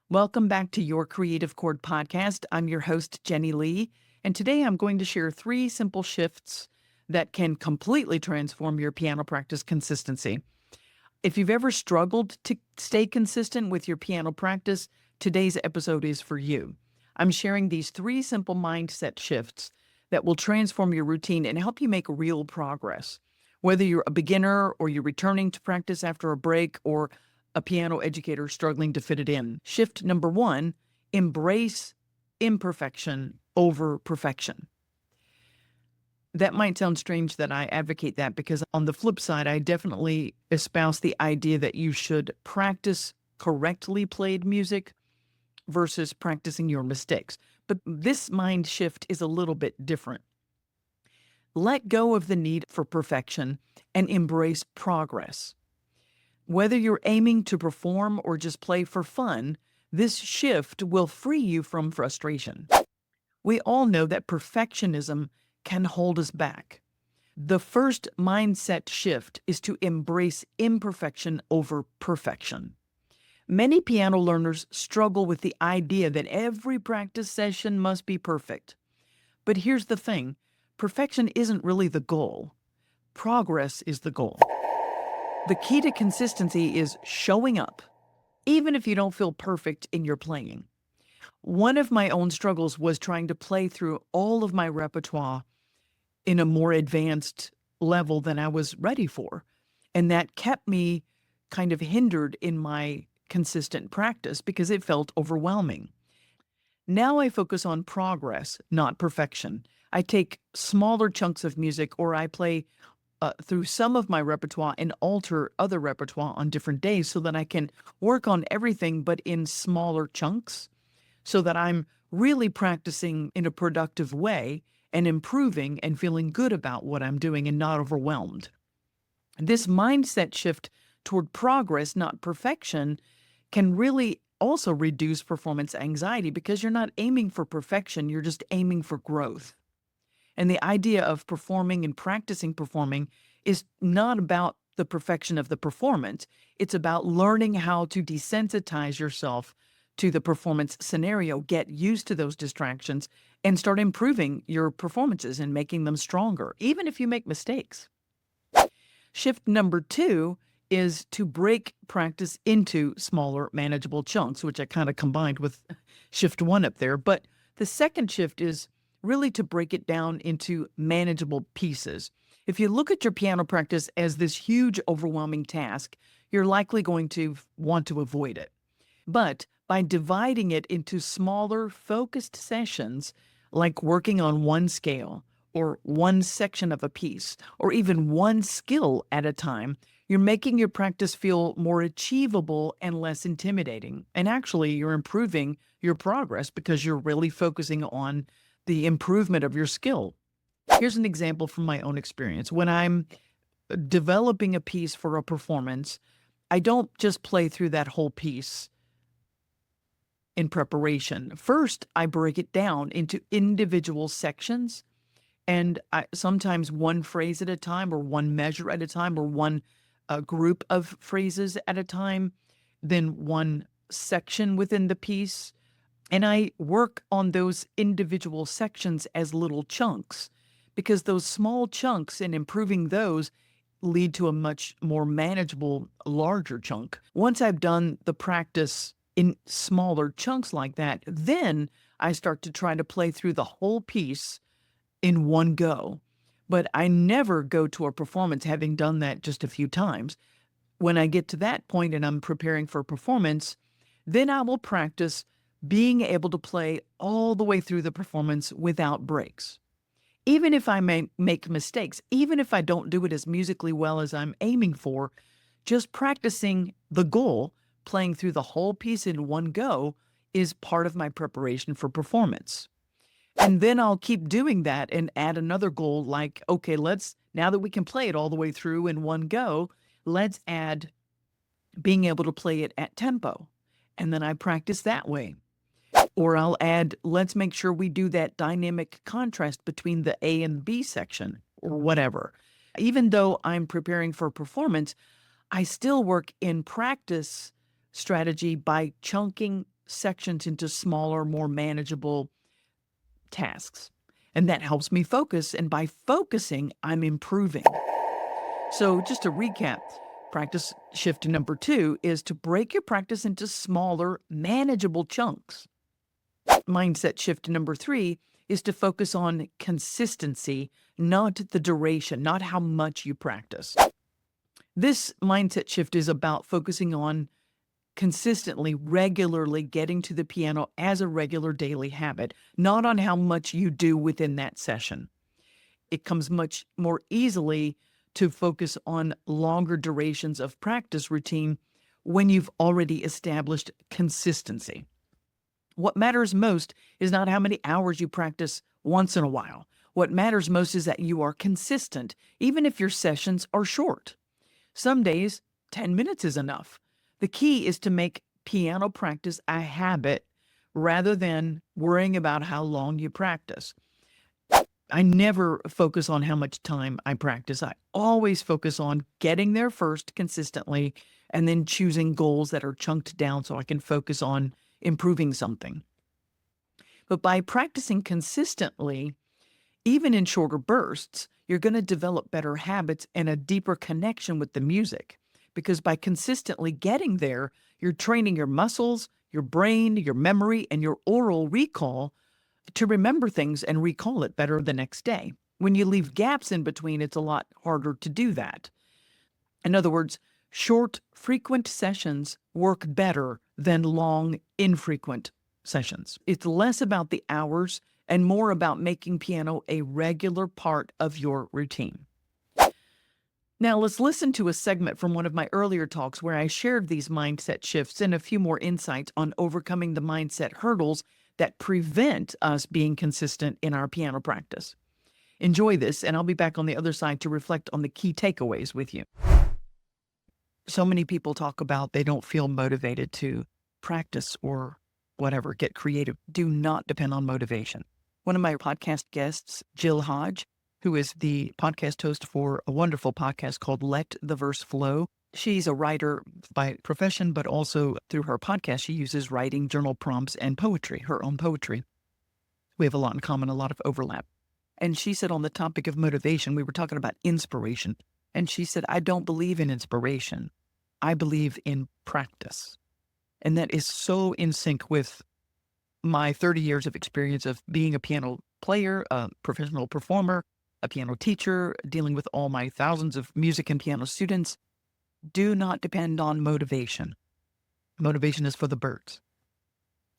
Welcome back to Your Creative Chord podcast. I'm your host, Jenny Lee, and today I'm going to share 3 simple shifts that can completely transform your piano practice consistency. If you've ever struggled to stay consistent with your piano practice, today's episode is for you. I'm sharing these 3 simple mindset shifts that will transform your routine and help you make real progress. Whether you're a beginner or you're returning to practice after a break or a piano educator struggling to fit it in. Shift number 1, embrace imperfection over perfection. That might sound strange that I advocate that because on the flip side, I definitely espouse the idea that you should practice correctly played music versus practicing your mistakes. But this mind shift is a little bit different. Let go of the need for perfection and embrace progress. Whether you're aiming to perform or just play for fun, this shift will free you from frustration. We all know that perfectionism can hold us back. The first mindset shift is to embrace imperfection over perfection. Many piano learners struggle with the idea that every practice session must be perfect. But here's the thing, perfection isn't really the goal. Progress is the goal. The key to consistency is showing up, even if you don't feel perfect in your playing. One of my own struggles was trying to play through all of my repertoire in a more advanced level than I was ready for. And that kept me kind of hindered in my consistent practice because it felt overwhelming. Now I focus on progress, not perfection. I take smaller chunks of music or I play through some of my repertoire and alter other repertoire on different days so that I can work on everything but in smaller chunks so that I'm really practicing in a productive way and improving and feeling good about what I'm doing and not overwhelmed. This mindset shift toward progress, not perfection, can really also reduce performance anxiety because you're not aiming for perfection, you're just aiming for growth. And the idea of performing and practicing performing is not about the perfection of the performance. It's about learning how to desensitize yourself to the performance scenario, get used to those distractions, and start improving your performances and making them stronger, even if you make mistakes. Shift number 2 is to break practice into smaller, manageable chunks, which I kind of combined with shift 1 up there. But the second shift is really to break it down into manageable pieces. If you look at your piano practice as this huge, overwhelming task, you're likely going to want to avoid it. But by dividing it into smaller, focused sessions, like working on one scale or one section of a piece, or even one skill at a time, you're making your practice feel more achievable and less intimidating. And actually, you're improving your progress because you're really focusing on the improvement of your skill. Here's an example from my own experience. When I'm developing a piece for a performance, I don't just play through that whole piece in preparation. First, I break it down into individual sections, and sometimes one phrase at a time, or one measure at a time, or one group of phrases at a time, then one section within the piece. And I work on those individual sections as little chunks because those small chunks and improving those lead to a much more manageable, larger chunk. Once I've done the practice in smaller chunks like that, then I start to try to play through the whole piece in one go. But I never go to a performance having done that just a few times. When I get to that point and I'm preparing for a performance, then I will practice being able to play all the way through the performance without breaks. Even if I may make mistakes, even if I don't do it as musically well as I'm aiming for, just practicing the goal, playing through the whole piece in one go, is part of my preparation for performance. And then I'll keep doing that and add another goal like, okay, now that we can play it all the way through in one go, let's add being able to play it at tempo. And then I practice that way. Or I'll add, let's make sure we do that dynamic contrast between the A and B section or whatever. Even though I'm preparing for performance, I still work in practice strategy by chunking sections into smaller, more manageable tasks. And that helps me focus. And by focusing, I'm improving. So just to recap, practice shift number 2 is to break your practice into smaller, manageable chunks. Mindset shift number 3 is to focus on consistency, not the duration, not how much you practice. This mindset shift is about focusing on consistently, regularly getting to the piano as a regular daily habit, not on how much you do within that session. It comes much more easily to focus on longer durations of practice routine when you've already established consistency. What matters most is not how many hours you practice once in a while. What matters most is that you are consistent, even if your sessions are short. Some days, 10 minutes is enough. The key is to make piano practice a habit rather than worrying about how long you practice. I never focus on how much time I practice. I always focus on getting there first consistently and then choosing goals that are chunked down so I can focus on improving something. But by practicing consistently, even in shorter bursts, you're going to develop better habits and a deeper connection with the music. Because by consistently getting there, you're training your muscles, your brain, your memory, and your oral recall to remember things and recall it better the next day. When you leave gaps in between, it's a lot harder to do that. In other words, short, frequent sessions work better than long, infrequent sessions. It's less about the hours and more about making piano a regular part of your routine. Now, let's listen to a segment from one of my earlier talks where I shared these mindset shifts and a few more insights on overcoming the mindset hurdles that prevent us being consistent in our piano practice. Enjoy this, and I'll be back on the other side to reflect on the key takeaways with you. So many people talk about they don't feel motivated to practice or whatever, get creative. Do not depend on motivation. One of my podcast guests, Jill Hodge, who is the podcast host for a wonderful podcast called Let the Verse Flow. She's a writer by profession, but also through her podcast, she uses writing, journal prompts, and poetry, her own poetry. We have a lot in common, a lot of overlap. And she said on the topic of motivation, we were talking about inspiration. And she said, I don't believe in inspiration. I believe in practice. And that is so in sync with my 30 years of experience of being a piano player, a professional performer, a piano teacher, dealing with all my thousands of music and piano students. Do not depend on motivation. Motivation is for the birds.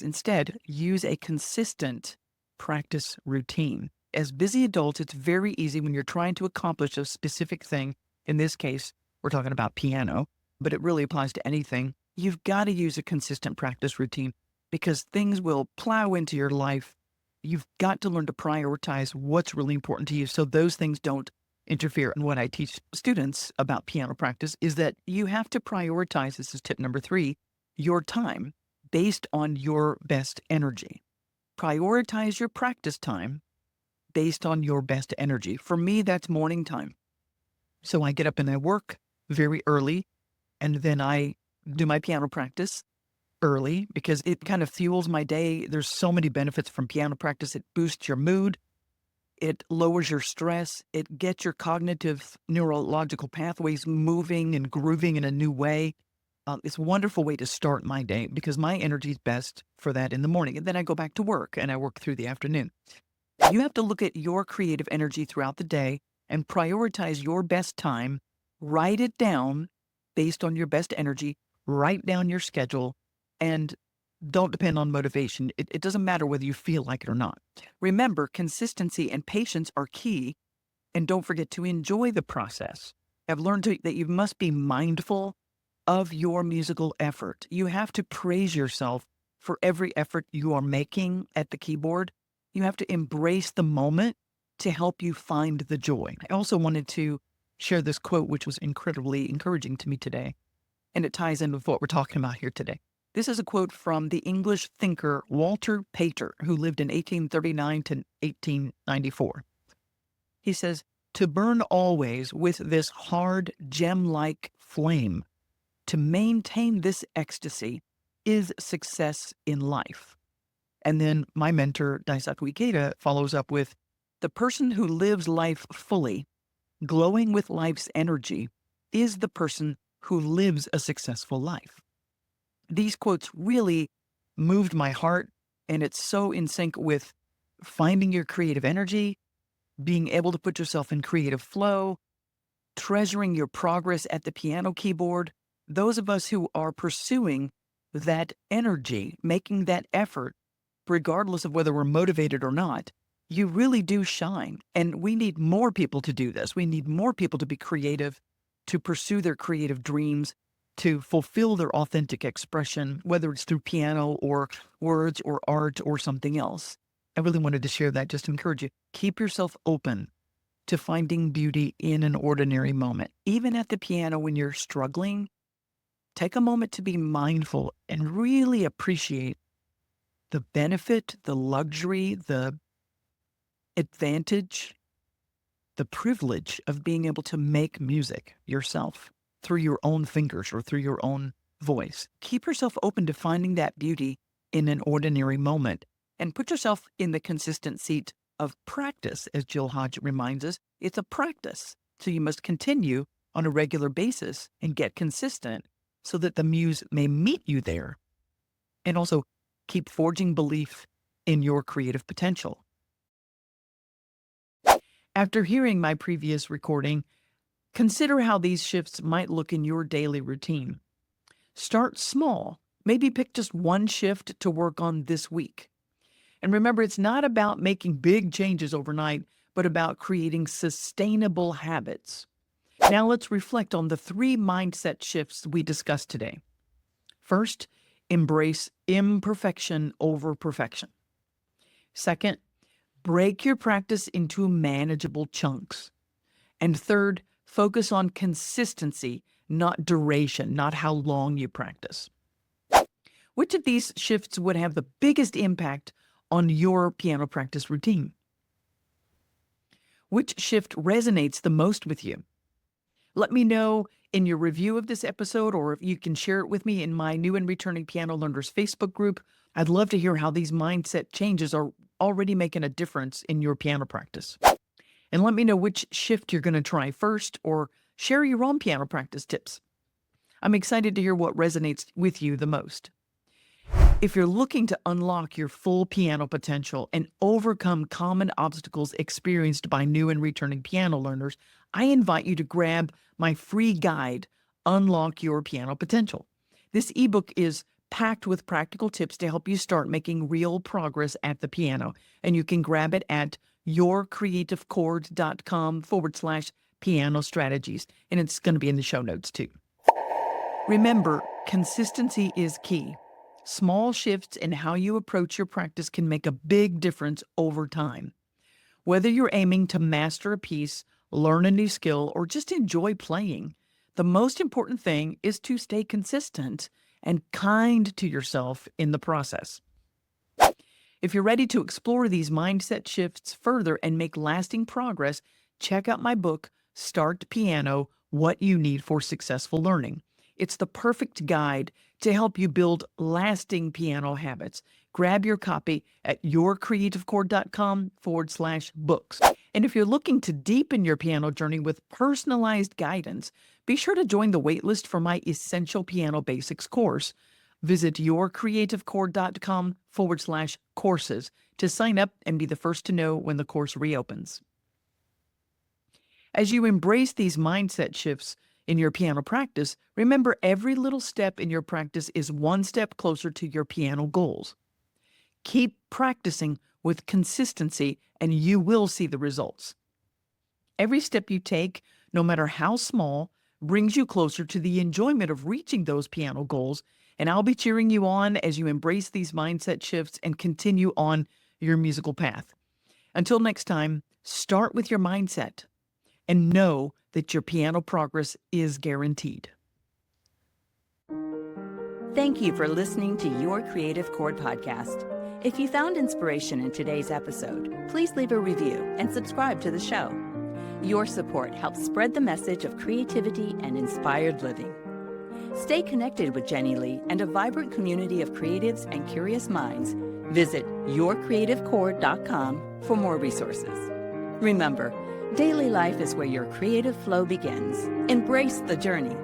Instead, use a consistent practice routine. As busy adults, it's very easy when you're trying to accomplish a specific thing. In this case, we're talking about piano, but it really applies to anything. You've got to use a consistent practice routine because things will plow into your life. You've got to learn to prioritize what's really important to you so those things don't interfere. And what I teach students about piano practice is that you have to prioritize, this is tip number 3, your time based on your best energy. Prioritize your practice time based on your best energy. For me, that's morning time. So I get up and I work very early, and then I do my piano practice early because it kind of fuels my day. There's so many benefits from piano practice. It boosts your mood. It lowers your stress. It gets your cognitive neurological pathways moving and grooving in a new way. It's a wonderful way to start my day because my energy is best for that in the morning. And then I go back to work and I work through the afternoon. You have to look at your creative energy throughout the day and prioritize your best time. Write it down based on your best energy. Write down your schedule and don't depend on motivation. It doesn't matter whether you feel like it or not. Remember, consistency and patience are key. And don't forget to enjoy the process. I've learned that you must be mindful of your musical effort. You have to praise yourself for every effort you are making at the keyboard. You have to embrace the moment to help you find the joy. I also wanted to share this quote, which was incredibly encouraging to me today, and it ties in with what we're talking about here today. This is a quote from the English thinker Walter Pater, who lived in 1839 to 1894. He says, "To burn always with this hard gem-like flame, to maintain this ecstasy, is success in life? And then my mentor, Daisaku Ikeda, follows up with, the person who lives life fully, glowing with life's energy, is the person who lives a successful life. These quotes really moved my heart, and it's so in sync with finding your creative energy, being able to put yourself in creative flow, treasuring your progress at the piano keyboard. Those of us who are pursuing that energy, making that effort, regardless of whether we're motivated or not, you really do shine. And we need more people to do this. We need more people to be creative, to pursue their creative dreams, to fulfill their authentic expression, whether it's through piano or words or art or something else. I really wanted to share that just to encourage you. Keep yourself open to finding beauty in an ordinary moment. Even at the piano when you're struggling, take a moment to be mindful and really appreciate the benefit, the luxury, the advantage, the privilege of being able to make music yourself through your own fingers or through your own voice. Keep yourself open to finding that beauty in an ordinary moment and put yourself in the consistent seat of practice. As Jill Hodge reminds us, it's a practice. So you must continue on a regular basis and get consistent so that the muse may meet you there. And also keep forging belief in your creative potential. After hearing my previous recording, consider how these shifts might look in your daily routine. Start small. Maybe pick just one shift to work on this week. And remember, it's not about making big changes overnight, but about creating sustainable habits. Now let's reflect on the 3 mindset shifts we discussed today. First, embrace imperfection over perfection. Second, break your practice into manageable chunks. And third, focus on consistency, not duration, not how long you practice. Which of these shifts would have the biggest impact on your piano practice routine? Which shift resonates the most with you? Let me know in your review of this episode, or if you can share it with me in my New and Returning Piano Learners Facebook group. I'd love to hear how these mindset changes are already making a difference in your piano practice. And let me know which shift you're going to try first, or share your own piano practice tips. I'm excited to hear what resonates with you the most. If you're looking to unlock your full piano potential and overcome common obstacles experienced by new and returning piano learners, I invite you to grab my free guide, Unlock Your Piano Potential. This ebook is packed with practical tips to help you start making real progress at the piano, and you can grab it at YourCreativeChord.com/piano strategies, and it's going to be in the show notes too. Remember, consistency is key. Small shifts in how you approach your practice can make a big difference over time. Whether you're aiming to master a piece, learn a new skill, or just enjoy playing, the most important thing is to stay consistent and kind to yourself in the process. If you're ready to explore these mindset shifts further and make lasting progress, check out my book, Start Piano: What You Need for Successful Learning. It's the perfect guide to help you build lasting piano habits. Grab your copy at YourCreativeChord.com/books. And if you're looking to deepen your piano journey with personalized guidance, be sure to join the waitlist for my Essential Piano Basics course. Visit YourCreativeChord.com/courses to sign up and be the first to know when the course reopens. As you embrace these mindset shifts in your piano practice, remember every little step in your practice is one step closer to your piano goals. Keep practicing with consistency and you will see the results. Every step you take, no matter how small, brings you closer to the enjoyment of reaching those piano goals, and I'll be cheering you on as you embrace these mindset shifts and continue on your musical path. Until next time, start with your mindset and know that your piano progress is guaranteed. Thank you for listening to Your Creative Chord podcast. If you found inspiration in today's episode, please leave a review and subscribe to the show. Your support helps spread the message of creativity and inspired living. Stay connected with Jenny Lee and a vibrant community of creatives and curious minds. Visit YourCreativeChord.com for more resources. Remember, daily life is where your creative flow begins. Embrace the journey